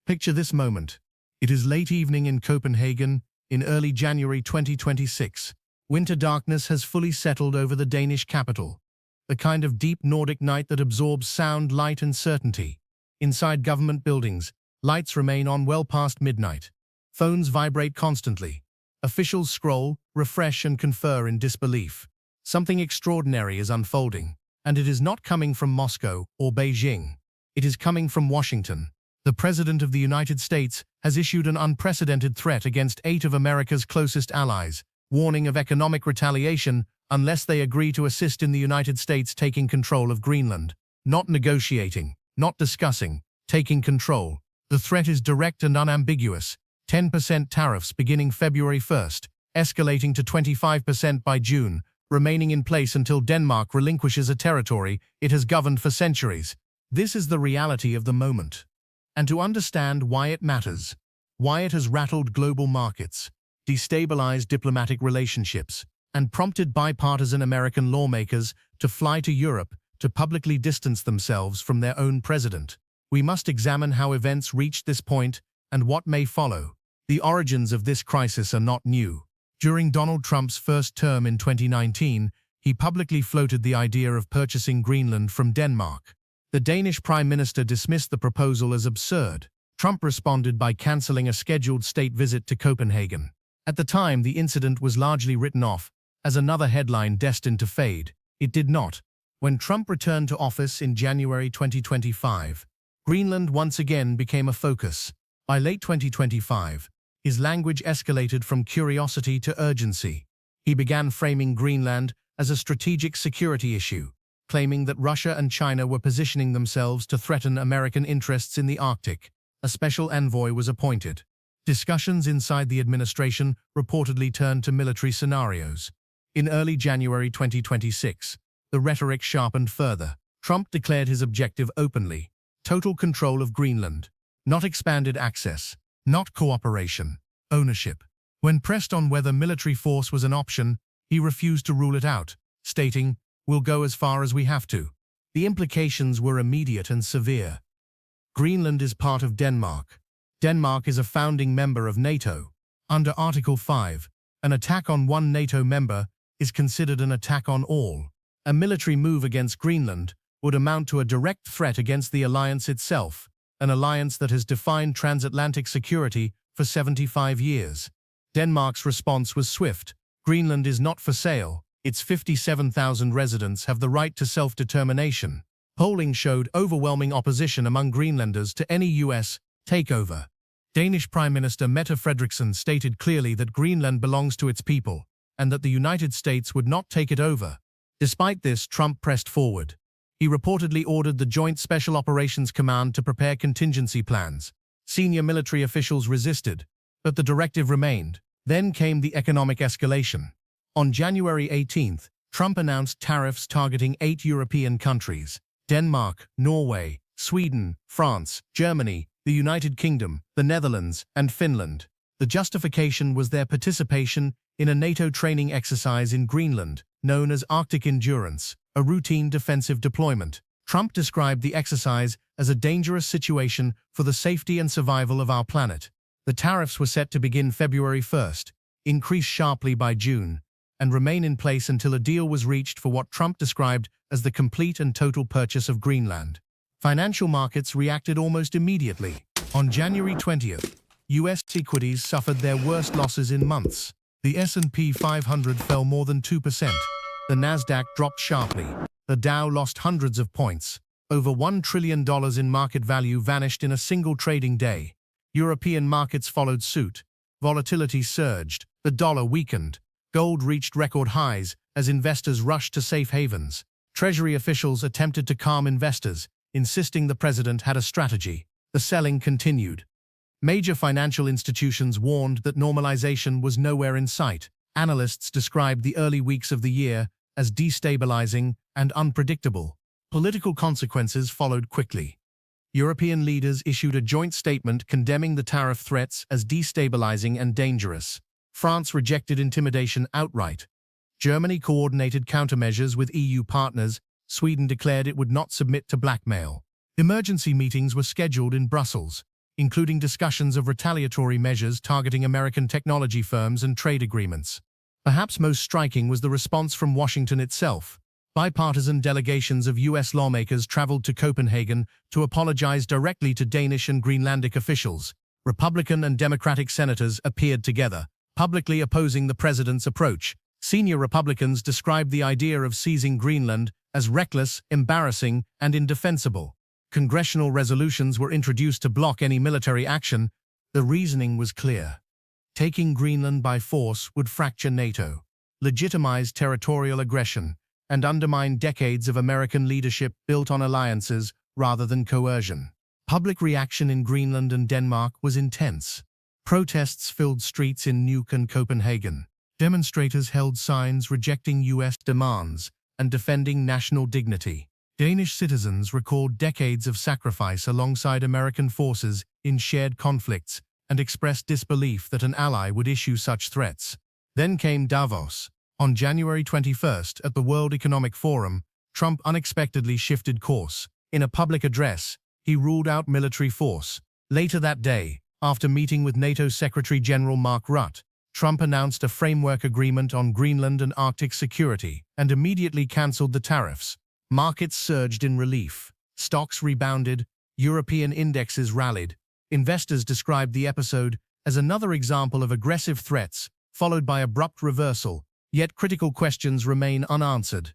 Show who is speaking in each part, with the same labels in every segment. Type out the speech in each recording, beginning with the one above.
Speaker 1: Picture this moment. It is late evening in Copenhagen in early January 2026. Winter darkness has fully settled over the Danish capital, the kind of deep Nordic night that absorbs sound, light, and certainty. Inside government buildings, lights remain on well past midnight. Phones vibrate constantly. Officials scroll, refresh, and confer in disbelief. Something extraordinary is unfolding, and it is not coming from Moscow or Beijing. It is coming from Washington. The President of the United States has issued an unprecedented threat against 8 of America's closest allies, warning of economic retaliation unless they agree to assist in the United States taking control of Greenland. Not negotiating, not discussing, taking control. The threat is direct and unambiguous. 10% tariffs beginning February 1st, escalating to 25% by June, remaining in place until Denmark relinquishes a territory it has governed for centuries. This is the reality of the moment. And to understand why it matters, why it has rattled global markets, destabilized diplomatic relationships, and prompted bipartisan American lawmakers to fly to Europe to publicly distance themselves from their own president, we must examine how events reached this point and what may follow. The origins of this crisis are not new. During Donald Trump's first term in 2019, he publicly floated the idea of purchasing Greenland from Denmark. The Danish Prime Minister dismissed the proposal as absurd. Trump responded by cancelling a scheduled state visit to Copenhagen. At the time, the incident was largely written off as another headline destined to fade. It did not. When Trump returned to office in January 2025, Greenland once again became a focus. By late 2025, his language escalated from curiosity to urgency. He began framing Greenland as a strategic security issue, claiming that Russia and China were positioning themselves to threaten American interests in the Arctic. A special envoy was appointed. Discussions inside the administration reportedly turned to military scenarios. In early January 2026, the rhetoric sharpened further. Trump declared his objective openly: total control of Greenland, not expanded access, not cooperation, ownership. When pressed on whether military force was an option, he refused to rule it out, stating, "We'll go as far as we have to." The implications were immediate and severe. Greenland is part of Denmark. Denmark is a founding member of NATO. Under Article 5, an attack on one NATO member is considered an attack on all. A military move against Greenland would amount to a direct threat against the alliance itself, an alliance that has defined transatlantic security for 75 years. Denmark's response was swift. Greenland is not for sale. Its 57,000 residents have the right to self-determination. Polling showed overwhelming opposition among Greenlanders to any U.S. takeover. Danish Prime Minister Mette Frederiksen stated clearly that Greenland belongs to its people, and that the United States would not take it over. Despite this, Trump pressed forward. He reportedly ordered the Joint Special Operations Command to prepare contingency plans. Senior military officials resisted, but the directive remained. Then came the economic escalation. On January 18th, Trump announced tariffs targeting 8 European countries: Denmark, Norway, Sweden, France, Germany, the United Kingdom, the Netherlands, and Finland. The justification was their participation in a NATO training exercise in Greenland, known as Arctic Endurance, a routine defensive deployment. Trump described the exercise as a dangerous situation for the safety and survival of our planet. The tariffs were set to begin February 1st, increase sharply by June, and remain in place until a deal was reached for what Trump described as the complete and total purchase of Greenland. Financial markets reacted almost immediately. On January 20th, U.S. equities suffered their worst losses in months. The S&P 500 fell more than 2%. The Nasdaq dropped sharply. The Dow lost hundreds of points. Over $1 trillion in market value vanished in a single trading day. European markets followed suit. Volatility surged. The dollar weakened. Gold reached record highs as investors rushed to safe havens. Treasury officials attempted to calm investors, insisting the president had a strategy. The selling continued. Major financial institutions warned that normalization was nowhere in sight. Analysts described the early weeks of the year as destabilizing and unpredictable. Political consequences followed quickly. European leaders issued a joint statement condemning the tariff threats as destabilizing and dangerous. France rejected intimidation outright. Germany coordinated countermeasures with EU partners. Sweden declared it would not submit to blackmail. Emergency meetings were scheduled in Brussels. including discussions of retaliatory measures targeting American technology firms and trade agreements. Perhaps most striking was the response from Washington itself. Bipartisan delegations of U.S. lawmakers traveled to Copenhagen to apologize directly to Danish and Greenlandic officials. Republican and Democratic senators appeared together, publicly opposing the president's approach. Senior Republicans described the idea of seizing Greenland as reckless, embarrassing, and indefensible. Congressional resolutions were introduced to block any military action. The reasoning was clear. Taking Greenland by force would fracture NATO, legitimize territorial aggression, and undermine decades of American leadership built on alliances rather than coercion. Public reaction in Greenland and Denmark was intense. Protests filled streets in Nuuk and Copenhagen. Demonstrators held signs rejecting U.S. demands and defending national dignity. Danish citizens recalled decades of sacrifice alongside American forces in shared conflicts and expressed disbelief that an ally would issue such threats. Then came Davos. On January 21st, at the World Economic Forum, Trump unexpectedly shifted course. In a public address, he ruled out military force. Later that day, after meeting with NATO Secretary General Mark Rutte, Trump announced a framework agreement on Greenland and Arctic security and immediately cancelled the tariffs. Markets surged in relief. Stocks rebounded. European indexes rallied. Investors described the episode as another example of aggressive threats, followed by abrupt reversal, yet critical questions remain unanswered.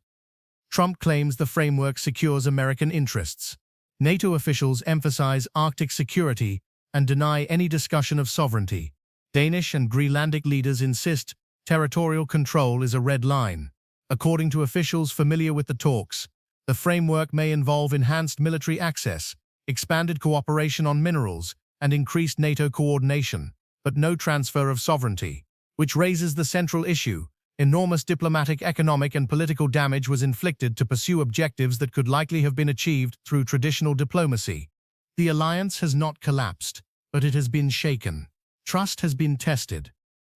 Speaker 1: Trump claims the framework secures American interests. NATO officials emphasize Arctic security and deny any discussion of sovereignty. Danish and Greenlandic leaders insist territorial control is a red line. According to officials familiar with the talks, the framework may involve enhanced military access, expanded cooperation on minerals, and increased NATO coordination, but no transfer of sovereignty, which raises the central issue. Enormous diplomatic, economic, and political damage was inflicted to pursue objectives that could likely have been achieved through traditional diplomacy. The alliance has not collapsed, but it has been shaken. Trust has been tested.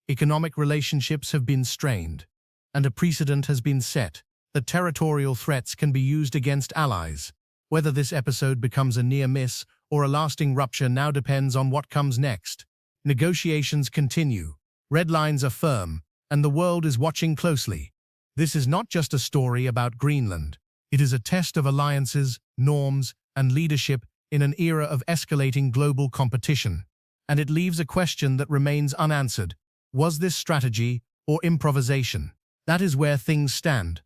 Speaker 1: Economic relationships have been strained. And a precedent has been set that territorial threats can be used against allies. Whether this episode becomes a near miss or a lasting rupture now depends on what comes next. Negotiations continue. Red lines are firm, and the world is watching closely. This is not just a story about Greenland. It is a test of alliances, norms, and leadership in an era of escalating global competition. And it leaves a question that remains unanswered. Was this strategy or improvisation? That is where things stand.